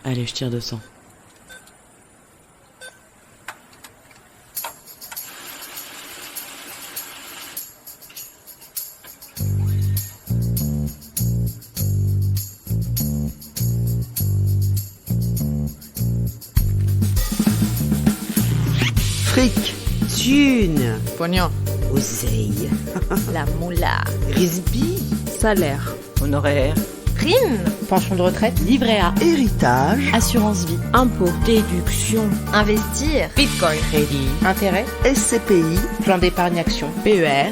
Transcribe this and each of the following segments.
Allez, je tire 200. Fric, thune, Pognon. oseille, La moula. risby, Salaire. Honoraire. Prime. Pension de retraite. Livret A. héritage, Assurance vie. Impôt. Déduction. Investir. Bitcoin. Crédit. Intérêt. SCPI, Plan d'épargne action. PER.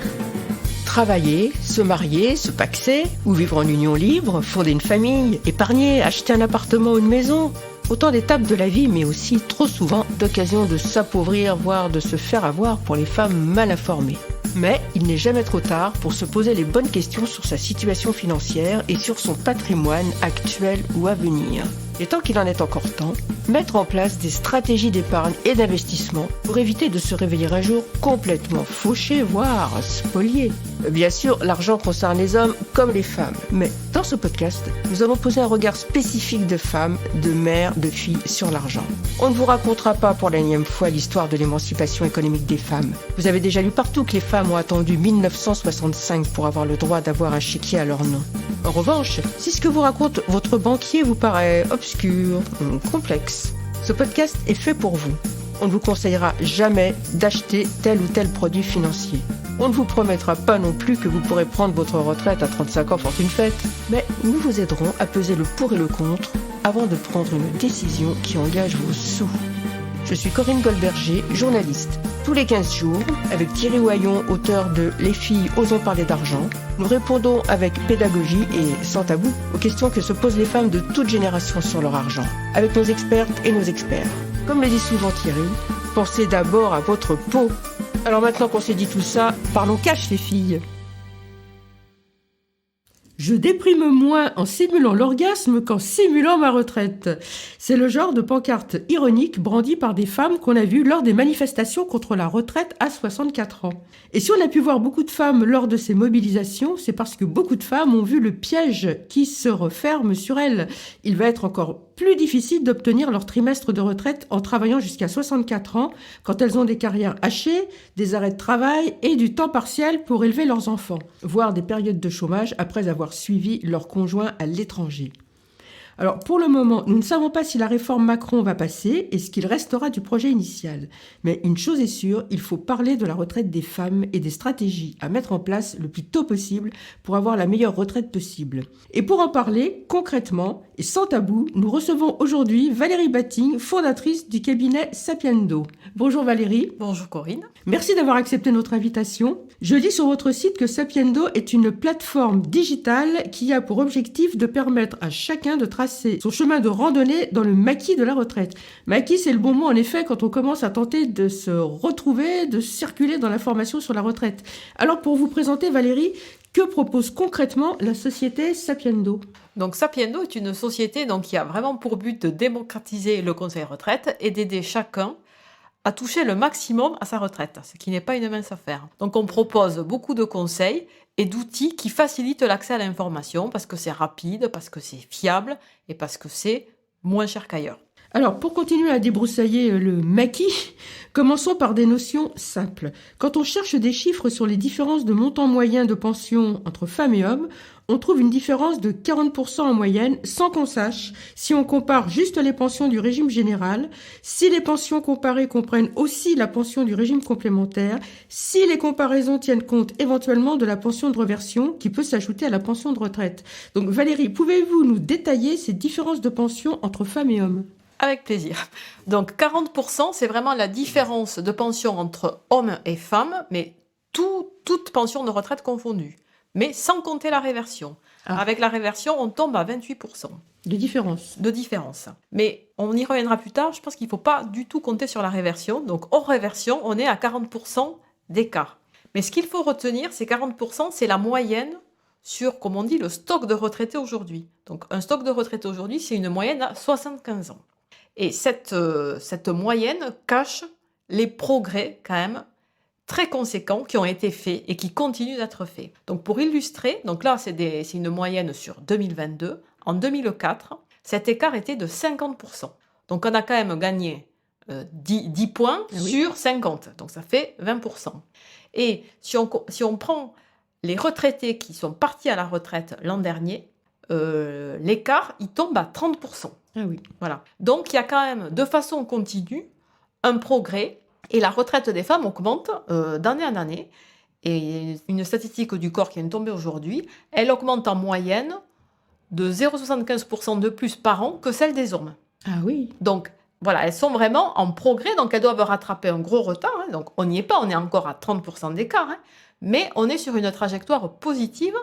Travailler, se marier, se paxer, ou vivre en union libre, fonder une famille, épargner, acheter un appartement ou une maison. Autant d'étapes de la vie, mais aussi trop souvent d'occasions de s'appauvrir, voire de se faire avoir pour les femmes mal informées. Mais il n'est jamais trop tard pour se poser les bonnes questions sur sa situation financière et sur son patrimoine actuel ou à venir. Et tant qu'il en est encore temps, mettre en place des stratégies d'épargne et d'investissement pour éviter de se réveiller un jour complètement fauché, voire spolié. Bien sûr, l'argent concerne les hommes comme les femmes, mais dans ce podcast, nous allons poser un regard spécifique de femmes, de mères, de filles sur l'argent. On ne vous racontera pas pour la énième fois l'histoire de l'émancipation économique des femmes. Vous avez déjà lu partout que les femmes ont attendu 1965 pour avoir le droit d'avoir un chéquier à leur nom. En revanche, si ce que vous raconte votre banquier vous paraît obscur ou complexe, ce podcast est fait pour vous. On ne vous conseillera jamais d'acheter tel ou tel produit financier. On ne vous promettra pas non plus que vous pourrez prendre votre retraite à 35 ans fortune faite, mais nous vous aiderons à peser le pour et le contre avant de prendre une décision qui engage vos sous. Je suis Corinne Goldberger, journaliste. Tous les 15 jours, avec Thierry Oyon, auteur de Les filles osons parler d'argent, nous répondons avec pédagogie et sans tabou aux questions que se posent les femmes de toute génération sur leur argent, avec nos expertes et nos experts. Comme le dit souvent Thierry, pensez d'abord à votre peau. Alors maintenant qu'on s'est dit tout ça, parlons cash les filles. Je déprime moins en simulant l'orgasme qu'en simulant ma retraite. C'est le genre de pancarte ironique brandie par des femmes qu'on a vues lors des manifestations contre la retraite à 64 ans. Et si on a pu voir beaucoup de femmes lors de ces mobilisations, c'est parce que beaucoup de femmes ont vu le piège qui se referme sur elles. Il va être encore plus difficile d'obtenir leur trimestre de retraite en travaillant jusqu'à 64 ans quand elles ont des carrières hachées, des arrêts de travail et du temps partiel pour élever leurs enfants, voire des périodes de chômage après avoir suivi leur conjoint à l'étranger. Alors, pour le moment, nous ne savons pas si la réforme Macron va passer et ce qu'il restera du projet initial. Mais une chose est sûre, il faut parler de la retraite des femmes et des stratégies à mettre en place le plus tôt possible pour avoir la meilleure retraite possible. Et pour en parler, concrètement et sans tabou, nous recevons aujourd'hui Valérie Batting, fondatrice du cabinet Sapiendo. Bonjour Valérie. Bonjour Corinne. Merci d'avoir accepté notre invitation. Je lis sur votre site que Sapiendo est une plateforme digitale qui a pour objectif de permettre à chacun de tracer son chemin de randonnée dans le maquis de la retraite. Maquis, c'est le bon mot en effet quand on commence à tenter de se retrouver, de circuler dans l'information sur la retraite. Alors pour vous présenter Valérie, que propose concrètement la société Sapiendo ? Donc Sapiendo est une société qui a vraiment pour but de démocratiser le conseil retraite et d'aider chacun à toucher le maximum à sa retraite, ce qui n'est pas une mince affaire. Donc on propose beaucoup de conseils et d'outils qui facilitent l'accès à l'information parce que c'est rapide, parce que c'est fiable et parce que c'est moins cher qu'ailleurs. Alors, pour continuer à débroussailler le maquis, commençons par des notions simples. Quand on cherche des chiffres sur les différences de montant moyen de pension entre femmes et hommes, on trouve une différence de 40% en moyenne, sans qu'on sache si on compare juste les pensions du régime général, si les pensions comparées comprennent aussi la pension du régime complémentaire, si les comparaisons tiennent compte éventuellement de la pension de réversion qui peut s'ajouter à la pension de retraite. Donc Valérie, pouvez-vous nous détailler ces différences de pension entre femmes et hommes ? Avec plaisir. Donc 40%, c'est vraiment la différence de pension entre hommes et femmes, mais toute pension de retraite confondue. Mais sans compter la réversion. Ah. Avec la réversion, on tombe à 28%. De différence. De différence. Mais on y reviendra plus tard, je pense qu'il ne faut pas du tout compter sur la réversion. Donc hors réversion, on est à 40% d'écart. Mais ce qu'il faut retenir, c'est 40%, c'est la moyenne sur, comme on dit, le stock de retraités aujourd'hui. Donc un stock de retraités aujourd'hui, c'est une moyenne à 75 ans. Et cette moyenne cache les progrès quand même très conséquents qui ont été faits et qui continuent d'être faits. Donc pour illustrer, donc là c'est une moyenne sur 2022. En 2004, cet écart était de 50%. Donc on a quand même gagné 10 points Ah oui. sur 50. Donc ça fait 20%. Et si on prend les retraités qui sont partis à la retraite l'an dernier, l'écart, il tombe à 30%. Ah oui. Voilà. Donc il y a quand même, de façon continue, un progrès. Et la retraite des femmes augmente d'année en année. Et une statistique du corps qui vient de tomber aujourd'hui, elle augmente en moyenne de 0,75% de plus par an que celle des hommes. Ah oui. Donc voilà, elles sont vraiment en progrès, donc elles doivent rattraper un gros retard. Hein. Donc on n'y est pas, on est encore à 30% d'écart, hein. Mais on est sur une trajectoire positive.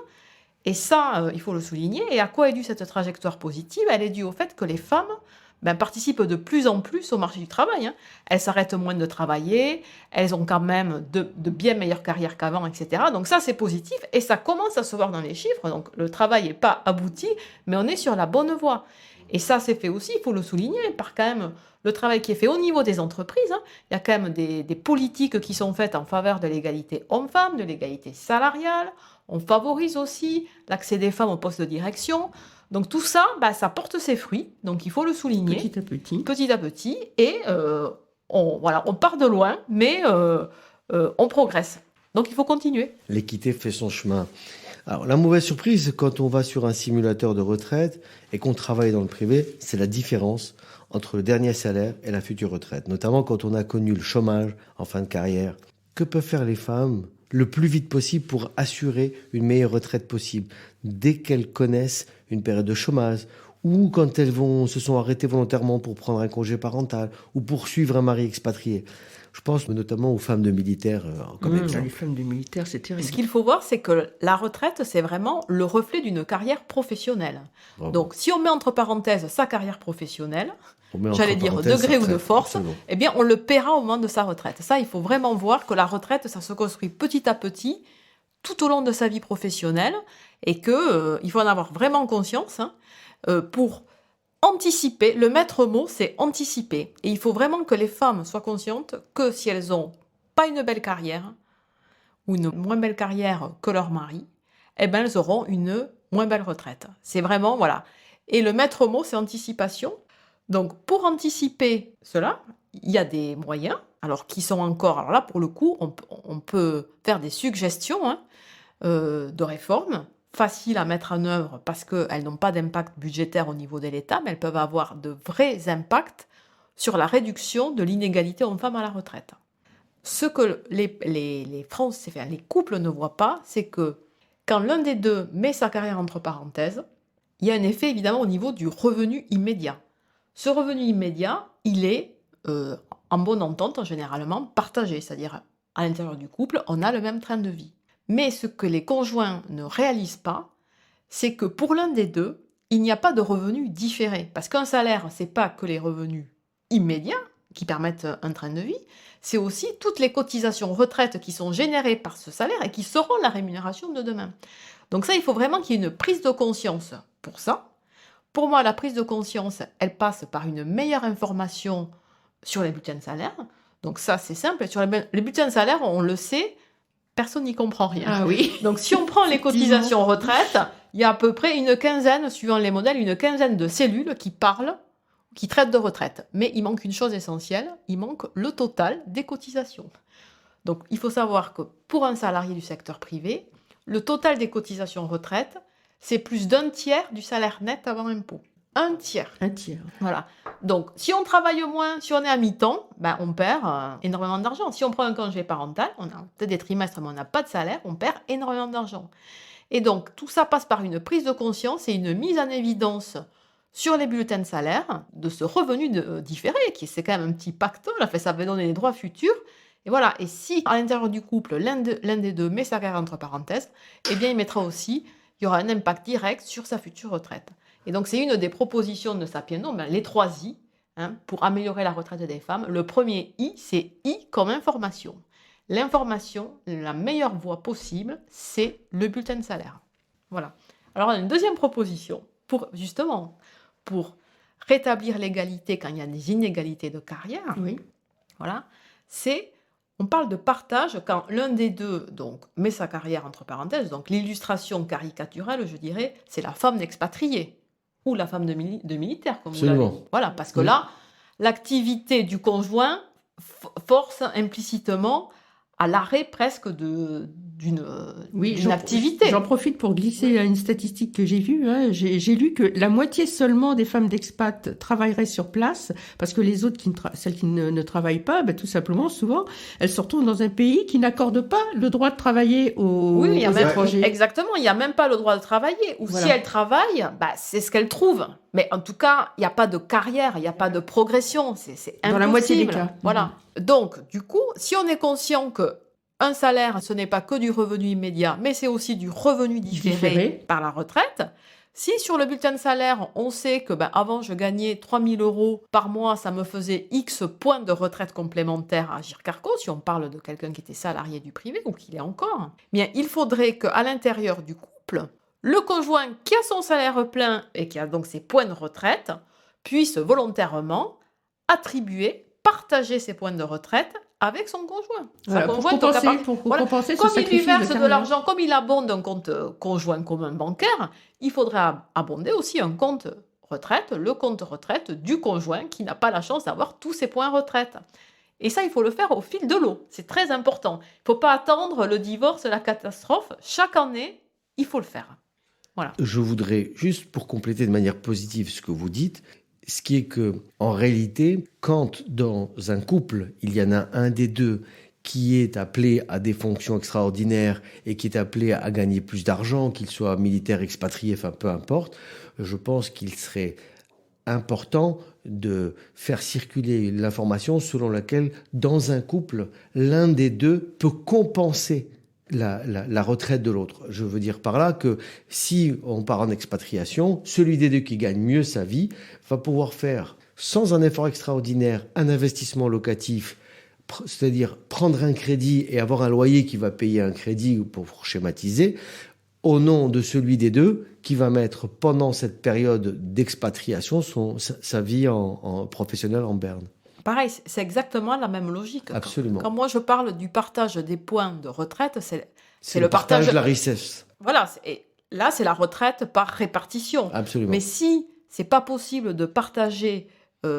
Et ça, il faut le souligner. Et à quoi est due cette trajectoire positive? Elle est due au fait que les femmes participent de plus en plus au marché du travail. Hein. Elles s'arrêtent moins de travailler, elles ont quand même de bien meilleures carrières qu'avant, etc. Donc ça, c'est positif et ça commence à se voir dans les chiffres. Donc le travail n'est pas abouti, mais on est sur la bonne voie. Et ça, c'est fait aussi, il faut le souligner, par quand même le travail qui est fait au niveau des entreprises. Hein. Il y a quand même des politiques qui sont faites en faveur de l'égalité homme-femme, de l'égalité salariale. On favorise aussi l'accès des femmes aux postes de direction. Donc tout ça, ça porte ses fruits. Donc il faut le souligner. Petit à petit. Et on part de loin, mais on progresse. Donc il faut continuer. L'équité fait son chemin. Alors la mauvaise surprise quand on va sur un simulateur de retraite et qu'on travaille dans le privé, c'est la différence entre le dernier salaire et la future retraite. Notamment quand on a connu le chômage en fin de carrière. Que peuvent faire les femmes le plus vite possible pour assurer une meilleure retraite possible dès qu'elles connaissent une période de chômage ou quand elles se sont arrêtées volontairement pour prendre un congé parental ou pour suivre un mari expatrié. Je pense notamment aux femmes de militaires comme exemple. Les femmes de militaires, c'est terrible. Ce qu'il faut voir, c'est que la retraite, c'est vraiment le reflet d'une carrière professionnelle. Bravo. Donc si on met entre parenthèses sa carrière professionnelle, On met j'allais entre dire parenthèses degré sa ou de retraite, force, absolument. eh bien on le paiera au moment de sa retraite. Ça, il faut vraiment voir que la retraite, ça se construit petit à petit, tout au long de sa vie professionnelle, et que il faut en avoir vraiment conscience pour anticiper. Le maître mot, c'est anticiper. Et il faut vraiment que les femmes soient conscientes que si elles ont pas une belle carrière, ou une moins belle carrière que leur mari, eh ben elles auront une moins belle retraite. C'est vraiment, voilà. Et le maître mot, c'est anticipation. Donc, pour anticiper cela, il y a des moyens, alors qui sont encore... Alors là, pour le coup, on peut faire des suggestions de réformes, faciles à mettre en œuvre parce qu'elles n'ont pas d'impact budgétaire au niveau de l'État, mais elles peuvent avoir de vrais impacts sur la réduction de l'inégalité homme-femme à la retraite. Ce que les couples ne voient pas, c'est que quand l'un des deux met sa carrière entre parenthèses, il y a un effet évidemment au niveau du revenu immédiat. Ce revenu immédiat, il est en bonne entente, généralement partagé, c'est-à-dire à l'intérieur du couple, on a le même train de vie. Mais ce que les conjoints ne réalisent pas, c'est que pour l'un des deux, il n'y a pas de revenu différé. Parce qu'un salaire, c'est pas que les revenus immédiats qui permettent un train de vie, c'est aussi toutes les cotisations retraite qui sont générées par ce salaire et qui seront la rémunération de demain. Donc ça, il faut vraiment qu'il y ait une prise de conscience pour ça. Pour moi, la prise de conscience, elle passe par une meilleure information sur les bulletins de salaire. Donc ça, c'est simple. Sur les bulletins de salaire, on le sait, personne n'y comprend rien. Ah oui. Donc si on prend les cotisations retraite, il y a à peu près une quinzaine, suivant les modèles, une quinzaine de cellules qui parlent, qui traitent de retraite. Mais il manque une chose essentielle, il manque le total des cotisations. Donc il faut savoir que pour un salarié du secteur privé, le total des cotisations retraite, c'est plus d'un tiers du salaire net avant impôt. Un tiers. Un tiers. Voilà. Donc, si on travaille moins, si on est à mi-temps, on perd énormément d'argent. Si on prend un congé parental, on a peut-être des trimestres, mais on n'a pas de salaire, on perd énormément d'argent. Et donc, tout ça passe par une prise de conscience et une mise en évidence sur les bulletins de salaire de ce revenu différé, qui c'est quand même un petit pactole, ça va donner des droits futurs. Et voilà. Et si, à l'intérieur du couple, l'un des deux met sa carrière entre parenthèses, eh bien, il y aura un impact direct sur sa future retraite. Et donc, c'est une des propositions de Sapiens, les 3 I, pour améliorer la retraite des femmes. Le premier I, c'est I comme information. L'information, la meilleure voie possible, c'est le bulletin de salaire. Voilà. Alors, on a une deuxième proposition, pour rétablir l'égalité quand il y a des inégalités de carrière. Oui. Voilà. On parle de partage quand l'un des deux met sa carrière entre parenthèses. Donc l'illustration caricaturelle, je dirais, c'est la femme d'expatrié. ou la femme de militaire, comme Absolument. vous l'avez. Voilà, parce que Oui. là, l'activité du conjoint force implicitement à l'arrêt presque d'une activité. J'en profite pour glisser une statistique que j'ai vue. Hein. J'ai lu que la moitié seulement des femmes d'expat travailleraient sur place, parce que les autres, celles qui ne travaillent pas, tout simplement, souvent, elles se retrouvent dans un pays qui n'accorde pas le droit de travailler aux Oui, il y a même, étrangers. exactement, il n'y a même pas le droit de travailler. Ou Voilà. si elle travaille, c'est ce qu'elle trouve. Mais en tout cas, il n'y a pas de carrière, il n'y a pas de progression. C'est impossible. Dans la moitié des cas. Voilà. Donc, du coup, si on est conscient que un salaire, ce n'est pas que du revenu immédiat, mais c'est aussi du revenu différé par la retraite. Si sur le bulletin de salaire, on sait que avant je gagnais 3 000 € par mois, ça me faisait X points de retraite complémentaire à Agirc Arrco, si on parle de quelqu'un qui était salarié du privé ou qui l'est encore, bien, il faudrait qu'à l'intérieur du couple, le conjoint qui a son salaire plein et qui a donc ses points de retraite puisse volontairement attribuer, partager ses points de retraite avec son conjoint. Voilà, Sa pour conjointe, compenser ce comme il lui sacrifice verse de carrière. l'argent, comme il abonde un compte conjoint commun bancaire, il faudrait abonder aussi un compte retraite, le compte retraite du conjoint qui n'a pas la chance d'avoir tous ses points retraite. Et ça, il faut le faire au fil de l'eau. C'est très important. Il ne faut pas attendre le divorce, la catastrophe. Chaque année, il faut le faire. Voilà. Je voudrais juste pour compléter de manière positive ce que vous dites, ce qui est que, en réalité, quand dans un couple, il y en a un des deux qui est appelé à des fonctions extraordinaires et qui est appelé à gagner plus d'argent, qu'il soit militaire, expatrié, enfin peu importe, je pense qu'il serait important de faire circuler l'information selon laquelle, dans un couple, l'un des deux peut compenser la retraite de l'autre. Je veux dire par là que si on part en expatriation, celui des deux qui gagne mieux sa vie va pouvoir faire, sans un effort extraordinaire, un investissement locatif, c'est-à-dire prendre un crédit et avoir un loyer qui va payer un crédit, pour schématiser, au nom de celui des deux qui va mettre pendant cette période d'expatriation sa vie en professionnelle en berne. Pareil, c'est exactement la même logique. Absolument. Quand moi je parle du partage des points de retraite, C'est le partage de la richesse. Voilà, et là c'est la retraite par répartition. Absolument. Mais si c'est pas possible de partager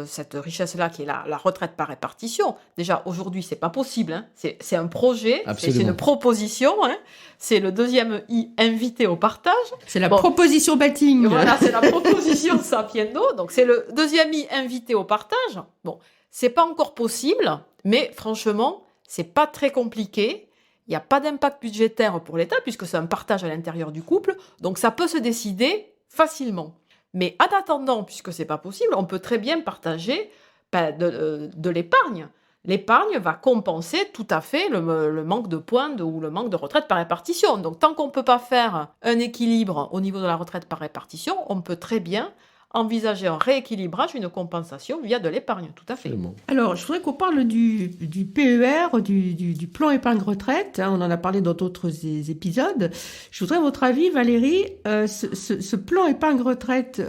cette richesse-là qui est la retraite par répartition, déjà aujourd'hui c'est pas possible, hein. C'est un projet, c'est une proposition, hein. C'est le deuxième I, invité au partage. C'est la proposition Batting. Voilà, c'est la proposition Sapiendo, donc c'est le deuxième I, invité au partage. Bon, c'est pas encore possible, mais franchement, c'est pas très compliqué. Il n'y a pas d'impact budgétaire pour l'État, puisque c'est un partage à l'intérieur du couple, donc ça peut se décider facilement. Mais en attendant, puisque c'est pas possible, on peut très bien partager de l'épargne. L'épargne va compenser tout à fait le manque de points ou le manque de retraite par répartition. Donc tant qu'on ne peut pas faire un équilibre au niveau de la retraite par répartition, on peut très bien envisager un rééquilibrage, une compensation via de l'épargne, tout à fait. Absolument. Alors, je voudrais qu'on parle du PER, du plan épargne retraite. Hein, on en a parlé dans d'autres épisodes. Je voudrais votre avis, Valérie. Ce plan épargne retraite,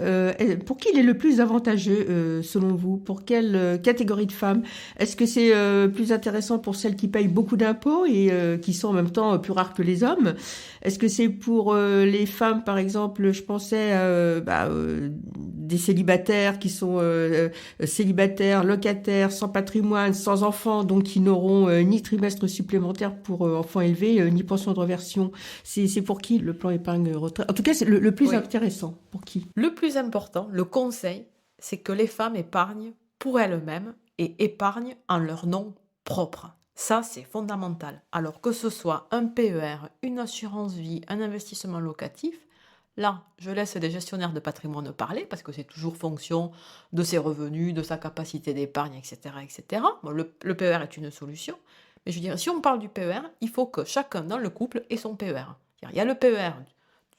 pour qui il est le plus avantageux, selon vous? Pour quelle catégorie de femmes? Est-ce que c'est plus intéressant pour celles qui payent beaucoup d'impôts et qui sont en même temps plus rares que les hommes? Est-ce que c'est pour les femmes, par exemple, je pensais des célibataires qui sont célibataires, locataires, sans patrimoine, sans enfants, donc qui n'auront ni trimestre supplémentaire pour enfants élevés, ni pension de reversion. C'est pour qui le plan épargne retraite? En tout cas, c'est le plus intéressant. Pour qui? Le plus important, le conseil, c'est que les femmes épargnent pour elles-mêmes et épargnent en leur nom propre. Ça, c'est fondamental. Alors que ce soit un PER, une assurance vie, un investissement locatif, là, je laisse les gestionnaires de patrimoine parler parce que c'est toujours fonction de ses revenus, de sa capacité d'épargne, etc. etc. Bon, le PER est une solution. Mais je veux dire, si on parle du PER, il faut que chacun dans le couple ait son PER. Il y a le PER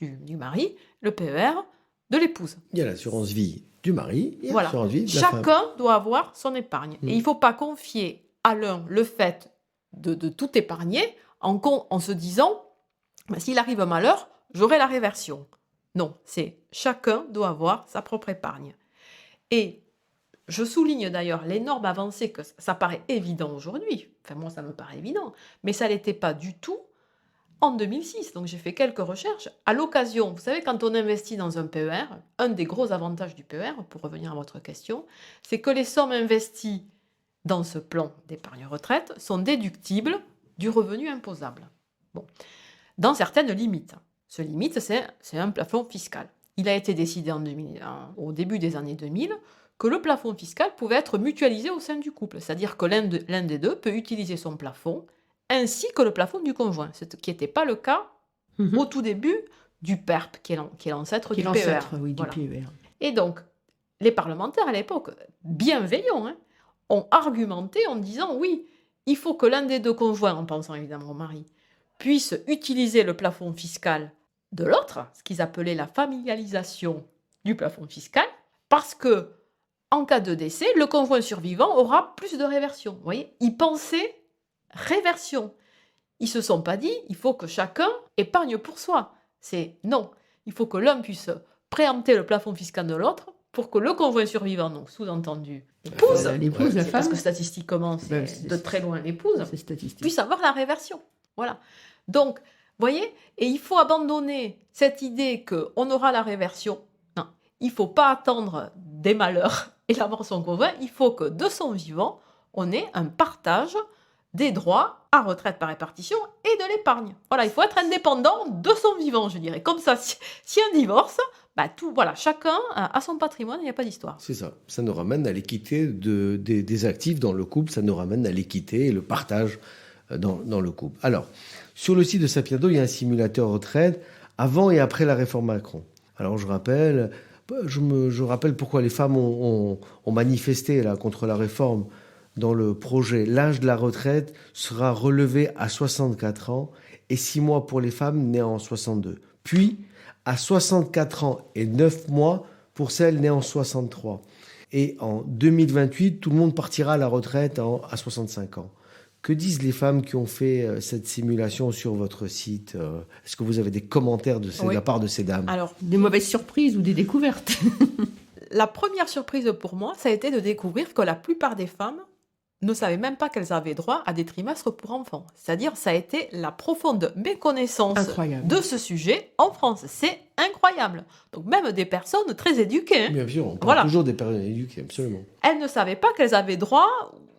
du mari, le PER de l'épouse. Il y a l'assurance vie du mari et voilà. l'assurance vie de la femme. Chacun doit avoir son épargne. Et il ne faut pas confier à l'un le fait de tout épargner en se disant s'il arrive un malheur, j'aurai la réversion. Non, c'est chacun doit avoir sa propre épargne. Et je souligne d'ailleurs l'énorme avancée que ça paraît évident aujourd'hui. Enfin, moi, ça me paraît évident, mais ça ne l'était pas du tout en 2006. Donc j'ai fait quelques recherches. À l'occasion, vous savez, quand on investit dans un PER, un des gros avantages du PER, pour revenir à votre question, c'est que les sommes investies dans ce plan d'épargne retraite sont déductibles du revenu imposable. Bon. Dans certaines limites. Ce limite, c'est un plafond fiscal. Il a été décidé au début des années 2000 que le plafond fiscal pouvait être mutualisé au sein du couple. C'est-à-dire que l'un des deux peut utiliser son plafond ainsi que le plafond du conjoint, ce qui n'était pas le cas au tout début du PERP, qui est l'ancêtre du PER. Oui, Voilà. du PER. Et donc, les parlementaires à l'époque, bienveillants, ont argumenté en disant oui, il faut que l'un des deux conjoints, en pensant évidemment au mari, puisse utiliser le plafond fiscal de l'autre, ce qu'ils appelaient la familialisation du plafond fiscal, parce que en cas de décès, le conjoint survivant aura plus de réversion. Vous voyez, ils pensaient réversion. Ils se sont pas dit, il faut que chacun épargne pour soi. C'est non. Il faut que l'un puisse préempter le plafond fiscal de l'autre pour que le conjoint survivant, donc sous-entendu l'épouse, L'épouse, la parce femme, que statistiquement, c'est c'est- de très loin l'épouse, c'est statistique. puisse avoir la réversion. Voilà. Donc, voyez, et il faut abandonner cette idée qu'on aura la réversion. Non, il ne faut pas attendre des malheurs et la mort de son conjoint. Il faut que de son vivant, on ait un partage des droits à retraite par répartition et de l'épargne. Voilà, il faut être indépendant de son vivant, je dirais. Comme ça, si un divorce, voilà, chacun a son patrimoine, il n'y a pas d'histoire. C'est ça. Ça nous ramène à l'équité des actifs dans le couple, ça nous ramène à l'équité et le partage dans le couple. Alors, sur le site de Sapiendo, il y a un simulateur retraite avant et après la réforme Macron. Alors, je rappelle pourquoi les femmes ont manifesté là, contre la réforme dans le projet. L'âge de la retraite sera relevé à 64 ans et 6 mois pour les femmes nées en 62. Puis, à 64 ans et 9 mois pour celles nées en 63. Et en 2028, tout le monde partira à la retraite à 65 ans. Que disent les femmes qui ont fait cette simulation sur votre site ? Est-ce que vous avez des commentaires de la part de ces dames ? Alors, Des mauvaises surprises ou des découvertes. la première surprise pour moi, ça a été de découvrir que la plupart des femmes ne savaient même pas qu'elles avaient droit à des trimestres pour enfants. C'est-à-dire, ça a été la profonde méconnaissance Incroyable. de ce sujet en France. C'est incroyable. Donc même des personnes très éduquées, Bien sûr, on parle Voilà. toujours des personnes éduquées, absolument. elles ne savaient pas qu'elles avaient droit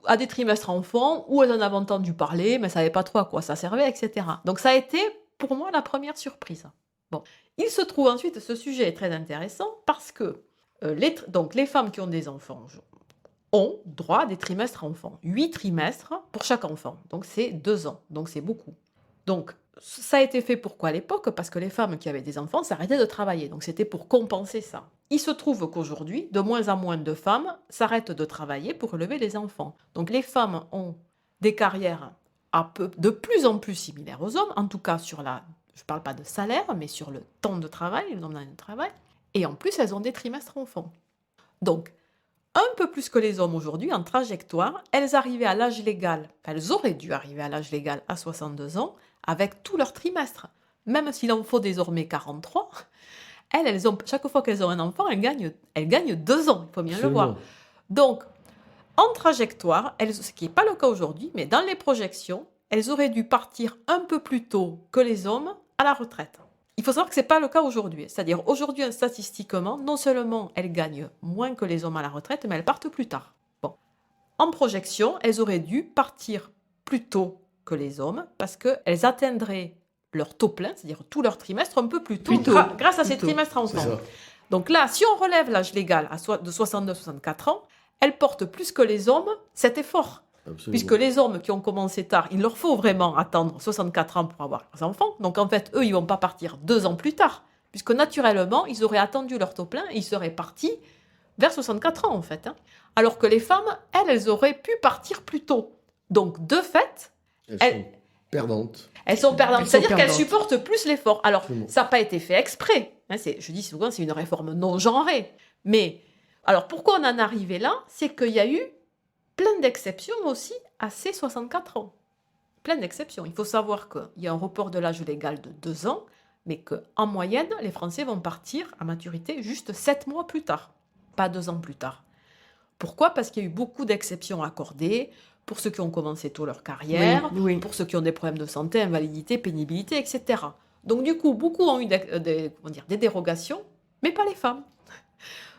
à des trimestres enfants, ou elles en avaient entendu parler, mais elles ne savaient pas trop à quoi ça servait, etc. Donc ça a été, pour moi, la première surprise. Bon. Il se trouve ensuite, ce sujet est très intéressant, parce que les femmes qui ont des enfants ont droit à des trimestres enfants. 8 trimestres pour chaque enfant. Donc c'est 2 ans. Donc c'est beaucoup. Donc ça a été fait pourquoi à l'époque ? Parce que les femmes qui avaient des enfants s'arrêtaient de travailler. Donc c'était pour compenser ça. Il se trouve qu'aujourd'hui, de moins en moins de femmes s'arrêtent de travailler pour élever les enfants. Donc les femmes ont des carrières de plus en plus similaires aux hommes, en tout cas je ne parle pas de salaire, mais sur le temps de travail, le nombre d'années de travail. Et en plus, elles ont des trimestres enfants. Donc, un peu plus que les hommes aujourd'hui, en trajectoire, elles arrivaient à l'âge légal, elles auraient dû arriver à l'âge légal à 62 ans, avec tous leurs trimestres. Même s'il en faut désormais 43, elles ont, chaque fois qu'elles ont un enfant, elles gagnent 2 ans, il faut bien le voir. Donc, en trajectoire, ce qui n'est pas le cas aujourd'hui, mais dans les projections, elles auraient dû partir un peu plus tôt que les hommes à la retraite. Il faut savoir que ce n'est pas le cas aujourd'hui. C'est-à-dire, aujourd'hui, statistiquement, non seulement elles gagnent moins que les hommes à la retraite, mais elles partent plus tard. Bon. En projection, elles auraient dû partir plus tôt que les hommes, parce qu'elles atteindraient leur taux plein, c'est-à-dire tout leur trimestre, un peu plus tôt, grâce à ces trimestres enfants. Donc là, si on relève l'âge légal de 62-64 ans, elles portent plus que les hommes cet effort. Absolument. Puisque les hommes qui ont commencé tard, il leur faut vraiment attendre 64 ans pour avoir leurs enfants. Donc en fait, eux, ils ne vont pas partir 2 ans plus tard. Puisque naturellement, ils auraient attendu leur taux plein et ils seraient partis vers 64 ans en fait. Alors que les femmes, elles auraient pu partir plus tôt. Donc de fait, elles sont perdantes. Elles sont perdantes, c'est-à-dire qu'elles supportent plus l'effort. Alors, ça n'a pas été fait exprès. Je dis souvent, c'est une réforme non genrée. Mais, alors pourquoi on en est arrivé là ? C'est qu'il y a eu plein d'exceptions aussi à ces 64 ans. Plein d'exceptions. Il faut savoir qu'il y a un report de l'âge légal de 2 ans, mais qu'en moyenne, les Français vont partir à maturité juste 7 mois plus tard, pas 2 ans plus tard. Pourquoi ? Parce qu'il y a eu beaucoup d'exceptions accordées pour ceux qui ont commencé tôt leur carrière, Oui. pour ceux qui ont des problèmes de santé, invalidité, pénibilité, etc. Donc du coup, beaucoup ont eu des dérogations, mais pas les femmes.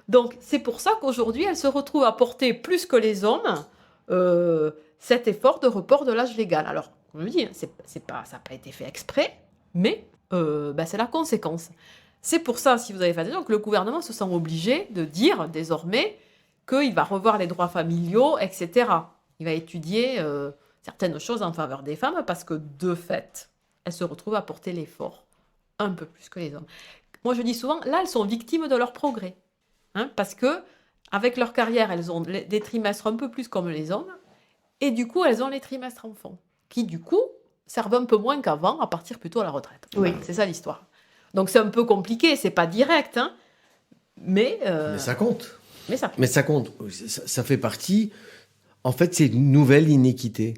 Donc c'est pour ça qu'aujourd'hui, elles se retrouvent à porter plus que les hommes cet effort de report de l'âge légal. Alors, on me dit, ça n'a pas été fait exprès, mais c'est la conséquence. C'est pour ça, si vous avez fait attention, que le gouvernement se sent obligé de dire désormais qu'il va revoir les droits familiaux, etc. Il va étudier certaines choses en faveur des femmes parce que, de fait, elles se retrouvent à porter l'effort un peu plus que les hommes. Moi, je dis souvent, là, elles sont victimes de leur progrès. Parce que, avec leur carrière, elles ont des trimestres un peu plus comme les hommes, et du coup, elles ont les trimestres enfants, qui, du coup, servent un peu moins qu'avant à partir plutôt à la retraite. Oui. Voilà, c'est ça l'histoire. Donc, c'est un peu compliqué, c'est pas direct, mais ça compte. Mais ça Mais ça compte. Ça fait partie. En fait, c'est une nouvelle inéquité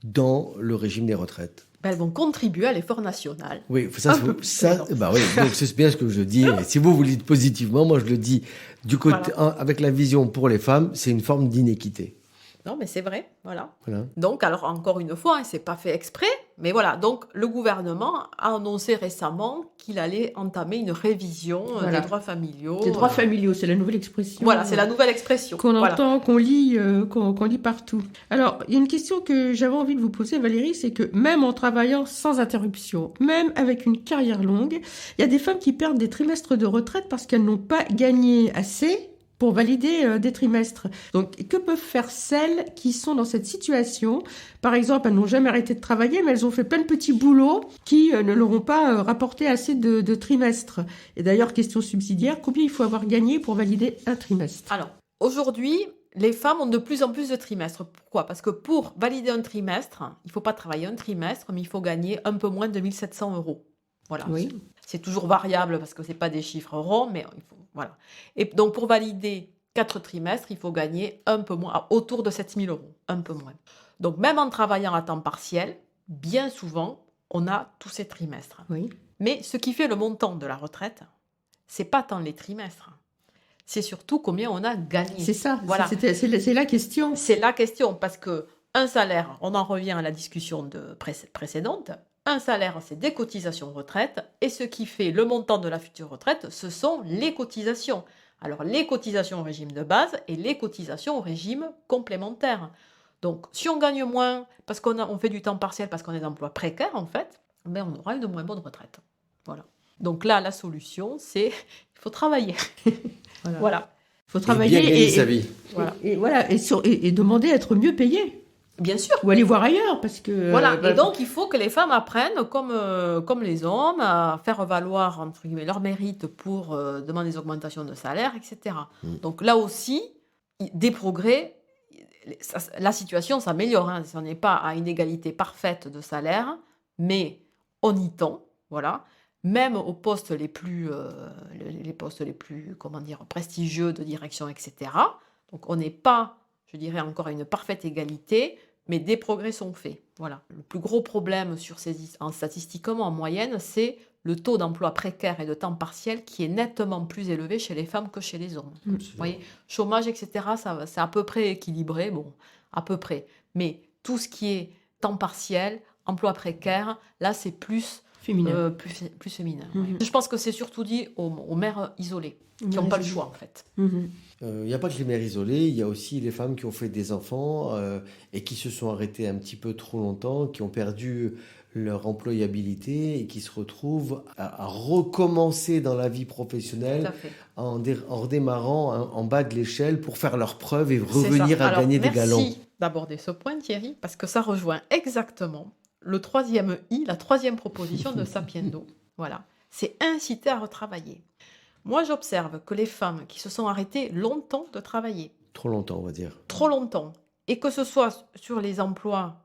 dans le régime des retraites. elles vont contribuer à l'effort national. Oui, ça, Un peu plus que les hommes. bah oui, donc c'est bien ce que je dis. Et si vous le dites positivement, moi je le dis du côté, avec la vision pour les femmes, c'est une forme d'inéquité. Non, mais c'est vrai, voilà. Voilà. Donc, alors, encore une fois, c'est pas fait exprès, mais voilà. Donc, le gouvernement a annoncé récemment qu'il allait entamer une révision Voilà. des droits familiaux. Les droits familiaux, c'est la nouvelle expression. Voilà, c'est la nouvelle expression. Qu'on Voilà. entend, qu'on lit, qu'on lit partout. Alors, il y a une question que j'avais envie de vous poser, Valérie, c'est que même en travaillant sans interruption, même avec une carrière longue, il y a des femmes qui perdent des trimestres de retraite parce qu'elles n'ont pas gagné assez pour valider des trimestres. Donc, que peuvent faire celles qui sont dans cette situation? Par exemple, elles n'ont jamais arrêté de travailler, mais elles ont fait plein de petits boulots qui ne leur ont pas rapporté assez de trimestres. Et d'ailleurs, question subsidiaire, combien il faut avoir gagné pour valider un trimestre? Alors, aujourd'hui, les femmes ont de plus en plus de trimestres. Pourquoi? Parce que pour valider un trimestre, il ne faut pas travailler un trimestre, mais il faut gagner un peu moins de 1 700 €. Voilà. Oui. C'est toujours variable parce que ce n'est pas des chiffres ronds, mais il faut, voilà. Et donc, pour valider 4 trimestres, il faut gagner un peu moins, autour de 7 000 €, un peu moins. Donc, même en travaillant à temps partiel, bien souvent, on a tous ces trimestres. Oui. Mais ce qui fait le montant de la retraite, c'est pas tant les trimestres, c'est surtout combien on a gagné. C'est ça, Voilà. c'est la question. C'est la question, parce que un salaire, on en revient à la discussion précédente, un salaire, c'est des cotisations retraite, et ce qui fait le montant de la future retraite, ce sont les cotisations. Alors, les cotisations au régime de base et les cotisations au régime complémentaire. Donc, si on gagne moins, parce qu'on fait du temps partiel, parce qu'on est d'emploi précaire, en fait, ben on aura une moins bonne retraite. Voilà. Donc là, la solution, c'est il faut travailler. Voilà. Il faut Et travailler bien gagner sa vie. Voilà. Et demander à être mieux payé. Bien sûr. Ou aller voir ailleurs, parce que... Voilà, et donc il faut que les femmes apprennent, comme les hommes, à faire valoir entre guillemets, leur mérite pour demander des augmentations de salaire, etc. Donc là aussi, des progrès, la situation s'améliore. On n'est pas à une égalité parfaite de salaire, mais on y tend, voilà. Même aux postes les plus, comment dire, prestigieux de direction, etc. Donc on n'est pas, je dirais, encore à une parfaite égalité, mais des progrès sont faits. Voilà. Le plus gros problème statistiquement en moyenne, c'est le taux d'emploi précaire et de temps partiel qui est nettement plus élevé chez les femmes que chez les hommes. Vous voyez, chômage, etc., c'est à peu près équilibré, bon, à peu près. Mais tout ce qui est temps partiel, emploi précaire, là, c'est plus féminin. Plus féminin. Ouais. Je pense que c'est surtout dit aux mères isolées, qui n'ont pas le choix, en fait. Il n'y a pas que les mères isolées, il y a aussi les femmes qui ont fait des enfants et qui se sont arrêtées un petit peu trop longtemps, qui ont perdu leur employabilité et qui se retrouvent à recommencer dans la vie professionnelle en redémarrant en bas de l'échelle pour faire leurs preuves et revenir à gagner des galons. Merci d'aborder ce point, Thierry, parce que ça rejoint exactement le troisième I, la troisième proposition de Sapiendo. Voilà, c'est inciter à retravailler. Moi, j'observe que les femmes qui se sont arrêtées longtemps de travailler, trop longtemps, on va dire, trop longtemps, et que ce soit sur les emplois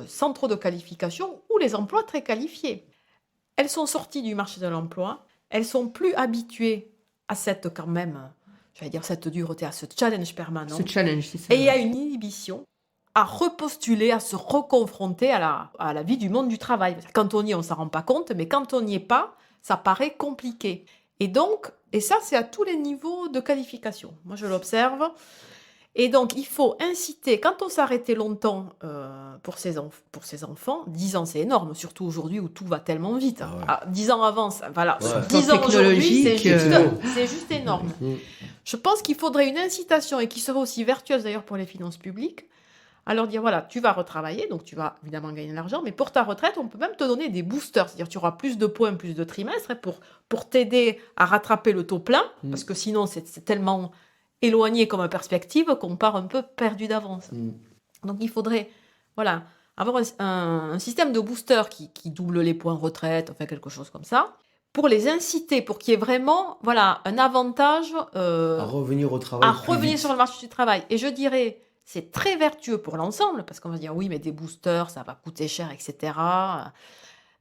sans trop de qualification ou les emplois très qualifiés, elles sont sorties du marché de l'emploi, elles sont plus habituées à cette, quand même, j'allais dire cette dureté, à ce challenge permanent. Ce challenge, c'est ça. Et il y a une inhibition à repostuler, à se reconfronter à la vie du monde du travail. Quand on y est, on ne s'en rend pas compte, mais quand on n'y est pas, ça paraît compliqué. Et donc, et ça, c'est à tous les niveaux de qualification. Moi, je l'observe. Et donc, il faut inciter, quand on s'arrêtait longtemps pour ses enfants, 10 ans c'est énorme, surtout aujourd'hui où tout va tellement vite. Ah ouais. 10 ans avant, voilà, Ouais. 10 ans aujourd'hui, c'est technologique, c'est juste énorme. Mm. Je pense qu'il faudrait une incitation et qui serait aussi vertueuse d'ailleurs pour les finances publiques, à leur dire, voilà, tu vas retravailler, donc tu vas évidemment gagner de l'argent, mais pour ta retraite, on peut même te donner des boosters, c'est-à-dire tu auras plus de points, plus de trimestres pour t'aider à rattraper le taux plein, parce que sinon c'est tellement éloigné comme perspective qu'on part un peu perdu d'avance. Donc il faudrait avoir un système de booster qui double les points retraite, enfin quelque chose comme ça, pour les inciter, pour qu'il y ait vraiment un avantage À revenir au travail. à plus revenir vite. sur le marché du travail. Et je dirais, c'est très vertueux pour l'ensemble, parce qu'on va se dire, oui, mais des boosters, ça va coûter cher, etc.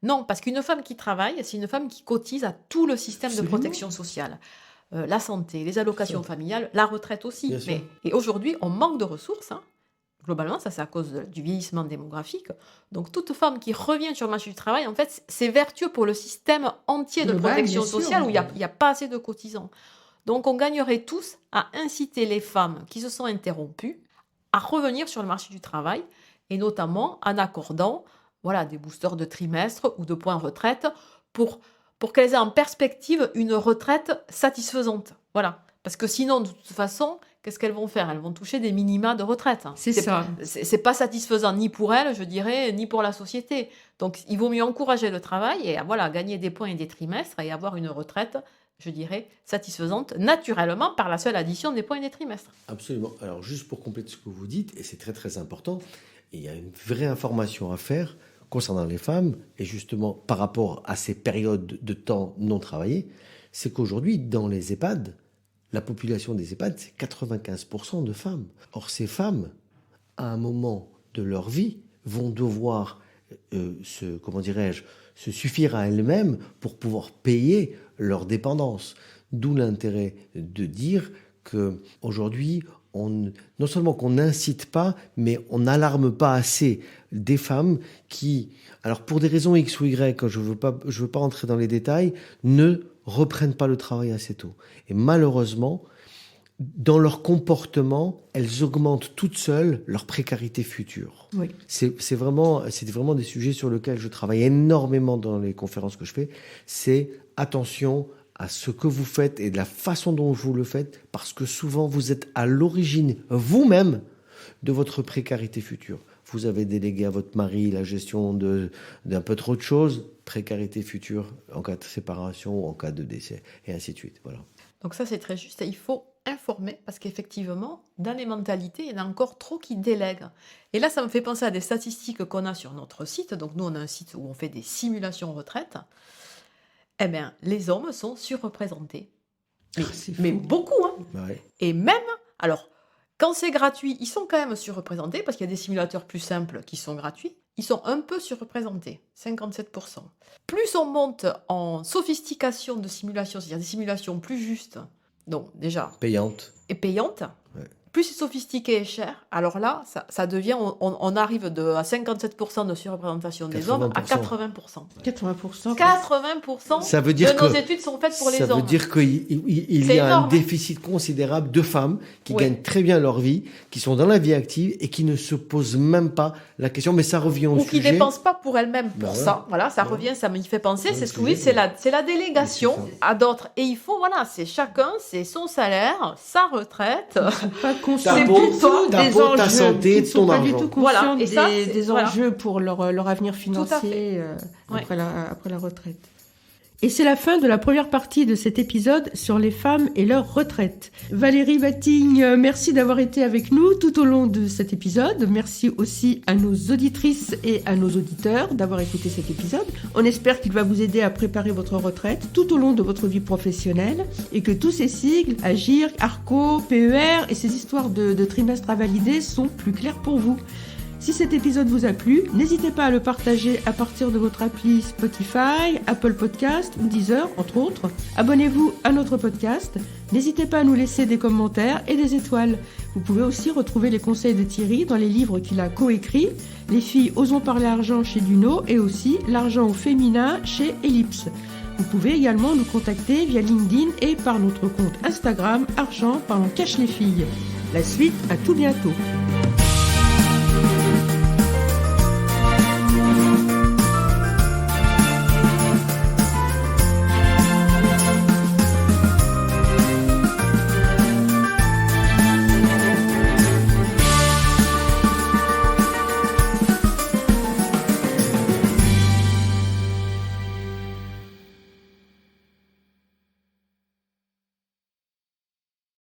Non, parce qu'une femme qui travaille, c'est une femme qui cotise à tout le système Absolument. de protection sociale. La santé, les allocations familiales, la retraite aussi. Bien sûr. Et aujourd'hui, on manque de ressources. Globalement, ça c'est à cause du vieillissement démographique. Donc toute femme qui revient sur le marché du travail, en fait, c'est vertueux pour le système entier de Global, protection bien sûr. sociale où il n'y a pas assez de cotisants. Donc on gagnerait tous à inciter les femmes qui se sont interrompues à revenir sur le marché du travail, et notamment en accordant des boosters de trimestre ou de points retraite pour qu'elles aient en perspective une retraite satisfaisante. Voilà. Parce que sinon, de toute façon, qu'est-ce qu'elles vont faire ? Elles vont toucher des minima de retraite. C'est ça. C'est pas satisfaisant ni pour elles, je dirais, ni pour la société. Donc, il vaut mieux encourager le travail et gagner des points et des trimestres et avoir une retraite, je dirais, satisfaisante naturellement par la seule addition des points et des trimestres. Absolument. Alors, juste pour compléter ce que vous dites, et c'est très très important, il y a une vraie information à faire concernant les femmes, et justement par rapport à ces périodes de temps non travaillées, c'est qu'aujourd'hui, dans les EHPAD, la population des EHPAD, c'est 95% de femmes. Or, ces femmes, à un moment de leur vie, vont devoir se suffire à elles-mêmes pour pouvoir payer leur dépendance. D'où l'intérêt de dire qu'aujourd'hui, non seulement qu'on n'incite pas, mais on n'alarme pas assez des femmes qui, alors pour des raisons X ou Y, je veux pas rentrer dans les détails, ne reprennent pas le travail assez tôt. Et malheureusement, dans leur comportement, elles augmentent toutes seules leur précarité future. Oui. C'est vraiment des sujets sur lesquels je travaille énormément dans les conférences que je fais. C'est attention à ce que vous faites et de la façon dont vous le faites, parce que souvent vous êtes à l'origine vous-même de votre précarité future. Vous avez délégué à votre mari la gestion d'un peu trop de choses, précarité future en cas de séparation ou en cas de décès, et ainsi de suite. Voilà. Donc ça, c'est très juste. Et il faut informer, parce qu'effectivement, dans les mentalités, il y en a encore trop qui délèguent. Et là, ça me fait penser à des statistiques qu'on a sur notre site. Donc nous, on a un site où on fait des simulations retraite. Eh bien, les hommes sont surreprésentés. Mais beaucoup, hein. Ouais. Et même, alors, quand c'est gratuit, ils sont quand même surreprésentés, parce qu'il y a des simulateurs plus simples qui sont gratuits. Ils sont un peu surreprésentés, 57%. Plus on monte en sophistication de simulation, c'est-à-dire des simulations plus justes, donc déjà, Payante. et payantes, Ouais. plus c'est sophistiqué et cher, alors là, ça devient, on arrive à 57% de surreprésentation des hommes à 80%. 80%. 80% Ça veut dire de nos que- études sont faites pour les Ça hommes. veut dire qu'il C'est y a énorme, un déficit considérable de femmes qui Oui. gagnent très bien leur vie, qui sont dans la vie active et qui ne se posent même pas la question. Mais ça revient au Ou qui ne sujet. dépensent pas pour elles-mêmes pour Bah ouais. ça. Voilà, ça Ouais. revient, ça m'y fait penser. Ouais, C'est ce que c'est oui, c'est bien. la délégation Mais c'est à d'autres. Et il faut, c'est chacun, c'est son salaire, sa retraite. Pas conscient Ta du peau, tout ta des peau, ta enjeux, santé, qui ne sont ton pas du argent. tout conscients Voilà, et ça, des voilà. enjeux pour leur avenir à financier fait. Ouais. après la retraite. Et c'est la fin de la première partie de cet épisode sur les femmes et leur retraite. Valérie Battigne, merci d'avoir été avec nous tout au long de cet épisode. Merci aussi à nos auditrices et à nos auditeurs d'avoir écouté cet épisode. On espère qu'il va vous aider à préparer votre retraite tout au long de votre vie professionnelle et que tous ces sigles, Agir, ARCO, PER et ces histoires de trimestres à valider sont plus clairs pour vous. Si cet épisode vous a plu, n'hésitez pas à le partager à partir de votre appli Spotify, Apple Podcast ou Deezer, entre autres. Abonnez-vous à notre podcast. N'hésitez pas à nous laisser des commentaires et des étoiles. Vous pouvez aussi retrouver les conseils de Thierry dans les livres qu'il a coécrits, Les filles osons parler argent chez Duno et aussi L'argent au féminin chez Ellipse. Vous pouvez également nous contacter via LinkedIn et par notre compte Instagram Argent par on cache les filles. La suite, à tout bientôt.